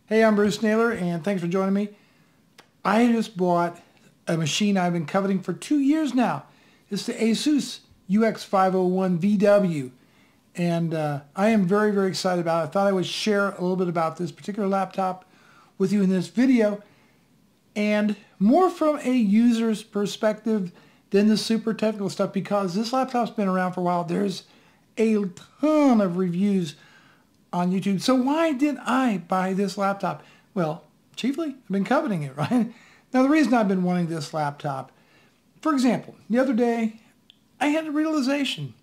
Hey, I'm Bruce Naylor, and thanks for joining me. I just bought a machine I've been coveting for 2 years now. It's the ASUS UX501VW, and I am very, very excited about it. I thought I would share a little bit about this particular laptop with you in this video, and more from a user's perspective than the super technical stuff, because this laptop's been around for a while. There's a ton of reviews on YouTube. So why did I buy this laptop? Well, chiefly, I've been coveting it, right? Now, the reason I've been wanting this laptop, for example, the other day, I had a realization.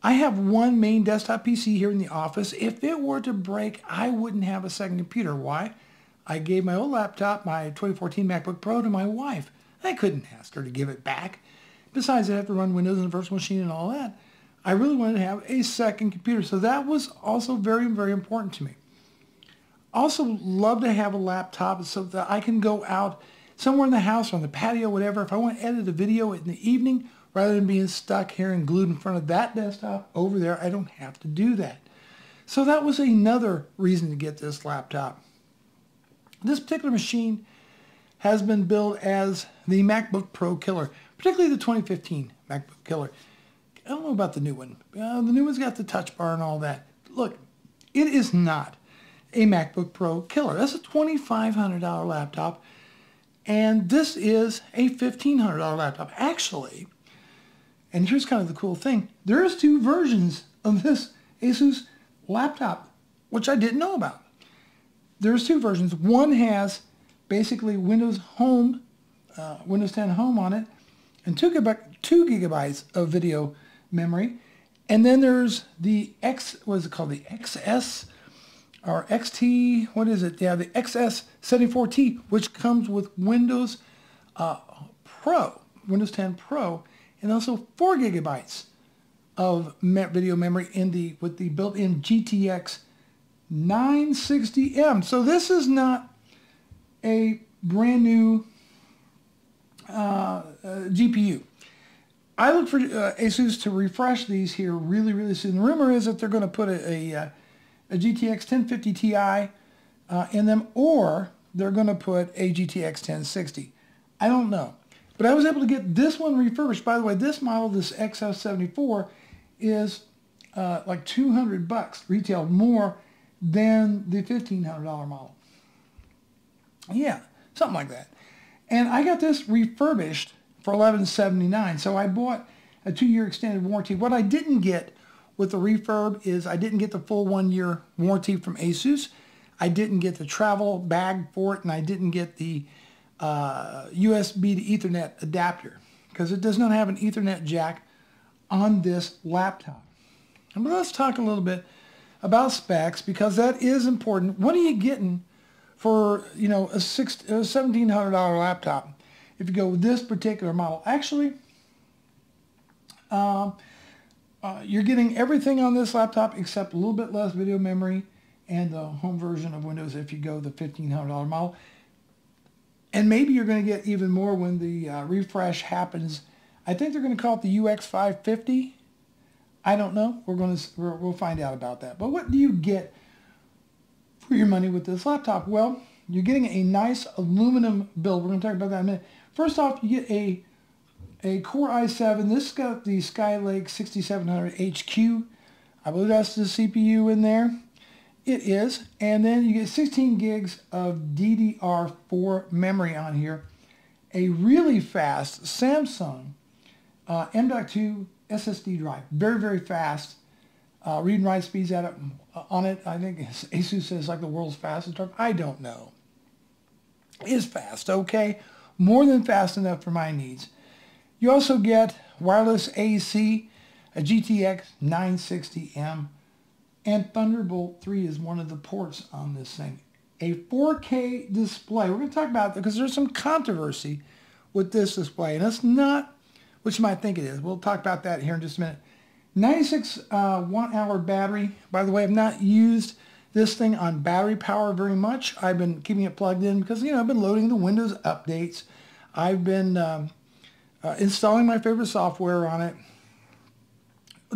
I have one main desktop PC here in the office. If it were to break, I wouldn't have a second computer. Why? I gave my old laptop, my 2014 MacBook Pro, to my wife. I couldn't ask her to give it back. Besides, I have to run Windows in the virtual machine and all that. I really wanted to have a second computer, so that was also very, very important to me. Also love to have a laptop so that I can go out somewhere in the house or on the patio, whatever. If I want to edit a video in the evening, rather than being stuck here and glued in front of that desktop over there, I don't have to do that. So that was another reason to get this laptop. This particular machine has been billed as the MacBook Pro killer, particularly the 2015 MacBook killer. I don't know about the new one. The new one's got the touch bar and all that. Look, it is not a MacBook Pro killer. That's a $2,500 laptop, and this is a $1,500 laptop. Actually, and here's kind of the cool thing, there's two versions of this ASUS laptop, which I didn't know about. There's two versions. One has basically Windows Home, Windows 10 Home on it, and 2 gigabytes of video memory. And then there's the what is it called? The XS or XT, what is it? Yeah, the XS74T, which comes with Windows Pro, Windows 10 Pro, and also 4 gigabytes of video memory with the built-in GTX 960M. So this is not a brand new GPU. I look for ASUS to refresh these here really, really soon. The rumor is that they're going to put a GTX 1050 Ti in them, or they're going to put a GTX 1060. I don't know. But I was able to get this one refurbished. By the way, this model, this XS74, is like $200 retail more than the $1,500 model. Yeah, something like that. And I got this refurbished for $11.79. So I bought a 2-year extended warranty. What I didn't get with the refurb is I didn't get the full 1-year warranty from ASUS. I didn't get the travel bag for it, and I didn't get the USB to Ethernet adapter because it does not have an Ethernet jack on this laptop. But let's talk a little bit about specs, because that is important. What are you getting for, you know, a $1,700 laptop if you go with this particular model? Actually, you're getting everything on this laptop except a little bit less video memory and the home version of Windows if you go the $1,500 model. And maybe you're going to get even more when the refresh happens. I think they're going to call it the UX550. I don't know. We'll find out about that. But what do you get for your money with this laptop? Well, you're getting a nice aluminum build. We're going to talk about that in a minute. First off, you get a Core i7. This has got the Skylake 6700 HQ. I believe that's the CPU in there. It is. And then you get 16 gigs of DDR4 memory on here. A really fast Samsung M.2 SSD drive. Very, very fast. Read and write speeds on it. I think ASUS says like the world's fastest drive. I don't know. It's fast, okay? More than fast enough for my needs. You also get wireless AC, a GTX 960M, and Thunderbolt 3 is one of the ports on this thing. A 4K display. We're going to talk about that because there's some controversy with this display, and it's not what you might think it is. We'll talk about that here in just a minute. 96 watt-hour battery. By the way, I've not used this thing on battery power very much. I've been keeping it plugged in because, you know, I've been loading the Windows updates. I've been installing my favorite software on it,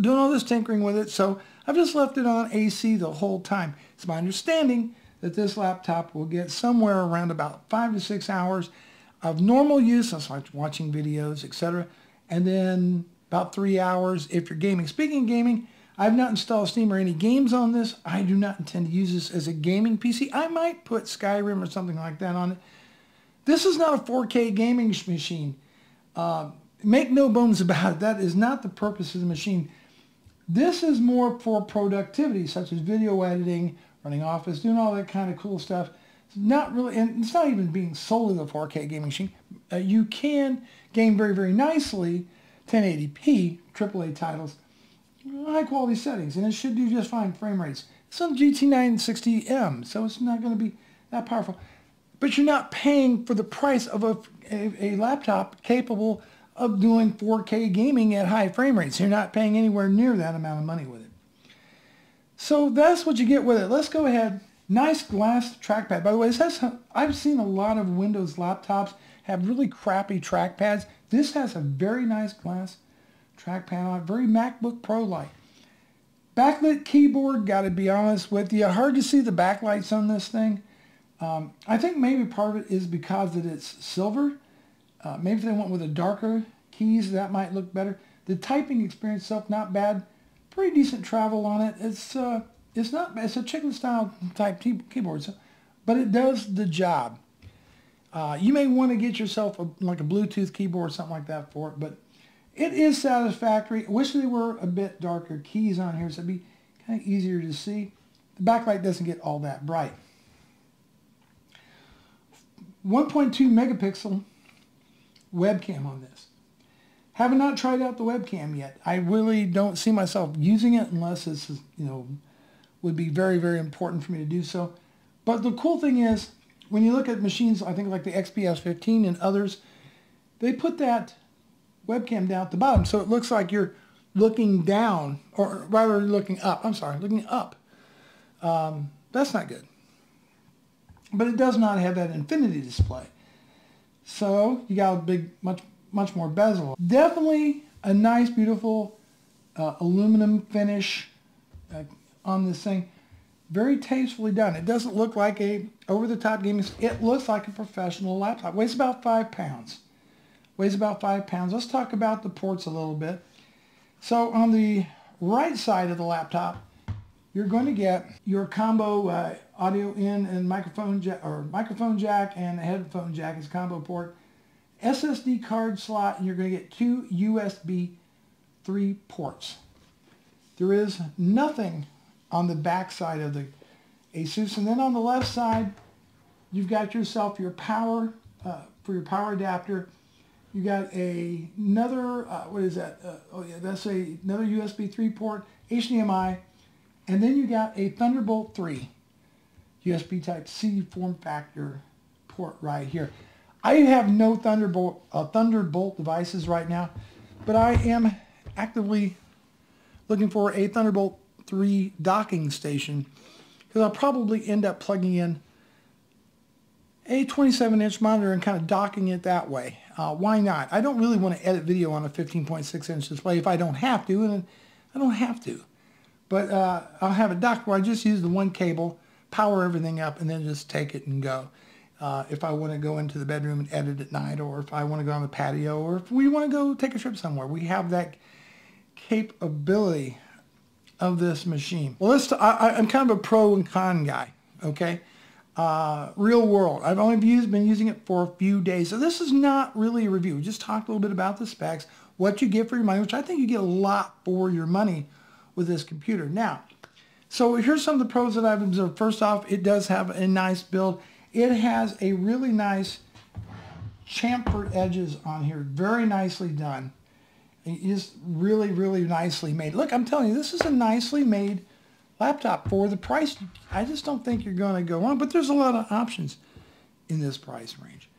doing all this tinkering with it. So I've just left it on AC the whole time. It's my understanding that this laptop will get somewhere around about 5 to 6 hours of normal use, that's like watching videos, etc. And then about 3 hours if you're gaming. Speaking of gaming, I've not installed Steam or any games on this. I do not intend to use this as a gaming PC. I might put Skyrim or something like that on it. This is not a 4K gaming machine. Make no bones about it. That is not the purpose of the machine. This is more for productivity, such as video editing, running Office, doing all that kind of cool stuff. It's not really, and it's not even being sold as a 4K gaming machine. You can game very, very nicely, 1080p, AAA titles, high quality settings, and it should do just fine frame rates. It's on GT 960M, so it's not going to be that powerful. But you're not paying for the price of a laptop capable of doing 4K gaming at high frame rates. You're not paying anywhere near that amount of money with it. So that's what you get with it. Let's go ahead. Nice glass trackpad. By the way, I've seen a lot of Windows laptops have really crappy trackpads. This has a very nice glass trackpad on it, very MacBook Pro-like. Backlit keyboard, got to be honest with you. Hard to see the backlights on this thing. I think maybe part of it is because that it's silver. Maybe if they went with a darker keys, that might look better. The typing experience itself, not bad. Pretty decent travel on it. It's not bad. It's a chicken style type keyboard, but it does the job. You may want to get yourself like a Bluetooth keyboard or something like that for it, but it is satisfactory. I wish they were a bit darker keys on here so it'd be kind of easier to see. The backlight doesn't get all that bright. 1.2 megapixel webcam on this. Have not tried out the webcam yet. I really don't see myself using it unless it's, would be very, very important for me to do so. But the cool thing is, when you look at machines, I think like the XPS 15 and others, they put that webcam down at the bottom, so it looks like you're looking down, or rather looking up. I'm sorry, looking up. That's not good. But it does not have that infinity display. So you got a big, much more bezel. Definitely a nice, beautiful aluminum finish on this thing. Very tastefully done. It doesn't look like a over-the-top gaming. It looks like a professional laptop. Weighs about 5 pounds. Weighs about 5 pounds. Let's talk about the ports a little bit. So on the right side of the laptop, you're going to get your combo audio in and microphone jack and a headphone jack as combo port. SSD card slot, and you're going to get 2 USB 3 ports. There is nothing on the back side of the Asus, and then on the left side, you've got yourself your power for your power adapter. You got another what is that? Oh yeah, that's another USB 3 port, HDMI, and then you got a Thunderbolt 3 USB Type-C form factor port right here. I have no Thunderbolt devices right now, but I am actively looking for a Thunderbolt 3 docking station because I'll probably end up plugging in a 27-inch monitor and kind of docking it that way. Why not? I don't really want to edit video on a 15.6-inch display if I don't have to, and I don't have to. But I'll have it docked where I just use the one cable, power everything up, and then just take it and go. If I want to go into the bedroom and edit at night, or if I want to go on the patio, or if we want to go take a trip somewhere, we have that capability of this machine. Well, I'm kind of a pro and con guy, okay? Real world. I've only been using it for a few days, so this is not really a review. We just talked a little bit about the specs, what you get for your money, which I think you get a lot for your money with this computer. Now, so here's some of the pros that I've observed. First off, it does have a nice build. It has a really nice chamfered edges on here, very nicely done. It is really, really nicely made. Look, I'm telling you, this is a nicely made laptop for the price. I just don't think you're going to go wrong, but there's a lot of options in this price range.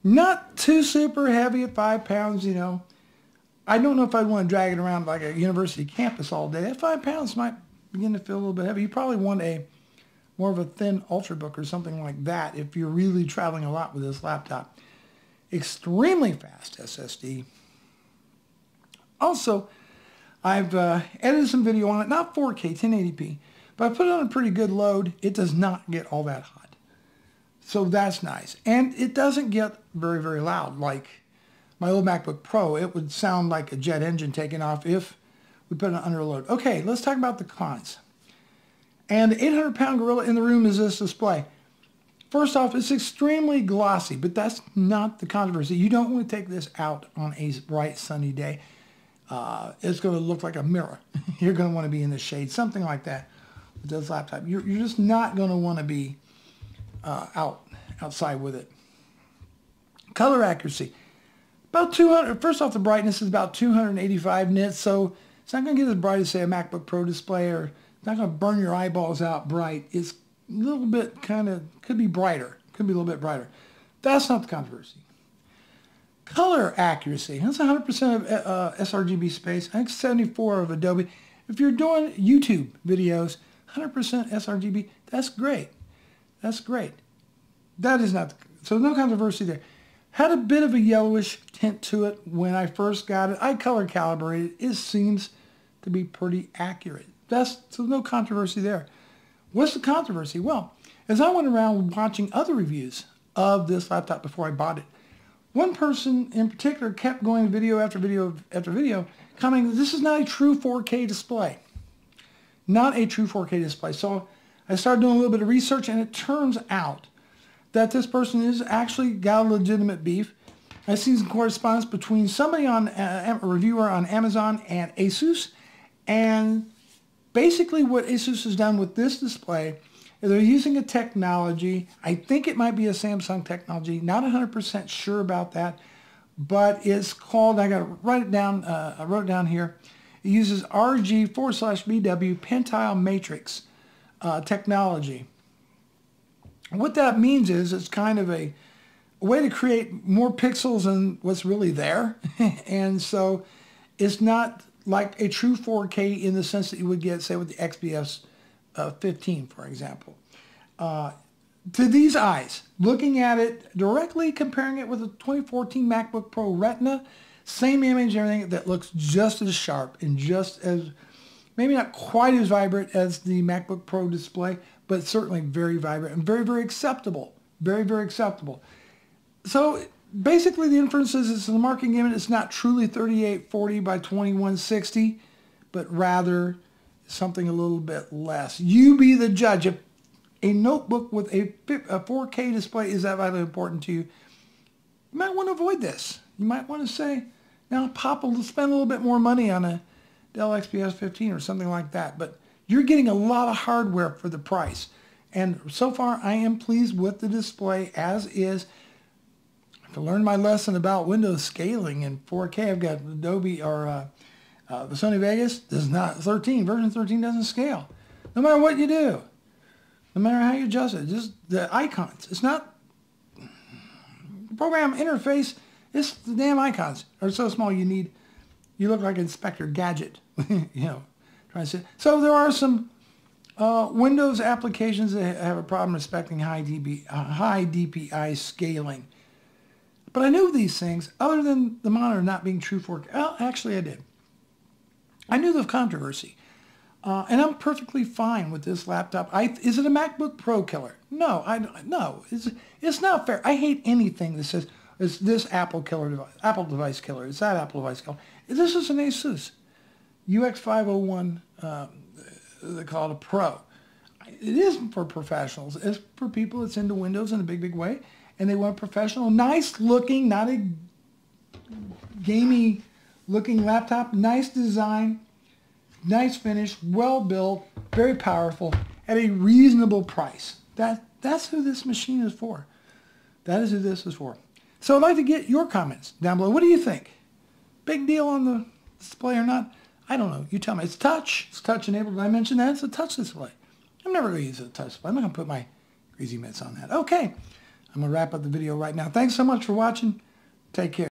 Not too super heavy at 5 pounds, I don't know if I'd want to drag it around like a university campus all day. At 5 pounds might begin to feel a little bit heavy. You probably want more of a thin Ultrabook or something like that if you're really traveling a lot with this laptop. Extremely fast SSD. Also, I've edited some video on it, not 4K, 1080p, But I put it on a pretty good load. It does not get all that hot. So that's nice. And it doesn't get very, very loud. Like my old MacBook Pro, it would sound like a jet engine taking off if we put it under load. Okay, let's talk about the cons. And the 800-pound gorilla in the room is this display. First off, it's extremely glossy, but that's not the controversy. You don't want to take this out on a bright, sunny day. It's going to look like a mirror. You're going to want to be in the shade, something like that with this laptop. You're just not going to want to be outside with it. Color accuracy. About 200. First off, the brightness is about 285 nits, so it's not going to get as bright as, say, a MacBook Pro display, or it's not going to burn your eyeballs out bright. It's a little bit could be brighter. Could be a little bit brighter. That's not the controversy. Color accuracy. That's 100% of sRGB space. I think 74 of Adobe. If you're doing YouTube videos, 100% sRGB, that's great. That's great. That is not, so no controversy there. Had a bit of a yellowish tint to it when I first got it. I color calibrated. It seems to be pretty accurate. So no controversy there. What's the controversy? Well, as I went around watching other reviews of this laptop before I bought it, one person in particular kept going video after video after video, commenting, this is not a true 4K display. Not a true 4K display. So I started doing a little bit of research, and it turns out that this person is actually got a legitimate beef. I see some correspondence between somebody on a reviewer on Amazon and Asus, and basically what Asus has done with this display is they're using a technology. I think it might be a Samsung technology. Not 100% sure about that, but it's called, I got to write it down, I wrote it down here. It uses RG/BW Pentile Matrix technology. What that means is it's kind of a way to create more pixels than what's really there. And so it's not like a true 4K in the sense that you would get, say, with the XPS 15, for example. To these eyes, looking at it directly, comparing it with a 2014 MacBook Pro Retina, same image, everything, that looks just as sharp and just as, maybe not quite as vibrant as the MacBook Pro display, but certainly very vibrant and very, very acceptable. Very, very acceptable. So basically the inference is it's the marketing gimmick. It's not truly 3840 by 2160, but rather something a little bit less. You be the judge. If a notebook with a 4K display is that vitally important to you, you might want to avoid this. You might want to say, now Pop will spend a little bit more money on a Dell XPS 15 or something like that. But you're getting a lot of hardware for the price. And so far, I am pleased with the display as is. I learned my lesson about Windows scaling in 4K. I've got Adobe or the Sony Vegas does not, version 13 doesn't scale. No matter what you do, no matter how you adjust it, just the icons. It's not the program interface. It's the damn icons are so small you look like Inspector Gadget, you know, trying to say. So there are some Windows applications that have a problem respecting high DPI scaling. But I knew these things, other than the monitor not being true 4K. Well, actually I did. I knew the controversy. And I'm perfectly fine with this laptop. Is it a MacBook Pro killer? No, no. It's not fair. I hate anything that says, is this Apple device killer? Is that Apple device killer? This is an Asus UX501, they call it a Pro. It isn't for professionals. It's for people that's into Windows in a big, big way. And they want a professional, nice looking, not a gamey looking laptop. Nice design, nice finish, well built, very powerful, at a reasonable price. That's who this machine is for. That is who this is for. So I'd like to get your comments down below. What do you think? Big deal on the display or not? I don't know. You tell me. It's touch. It's touch enabled. Did I mention that? It's a touch display. I'm never going to use a touch display. I'm not going to put my greasy mitts on that. Okay. I'm going to wrap up the video right now. Thanks so much for watching. Take care.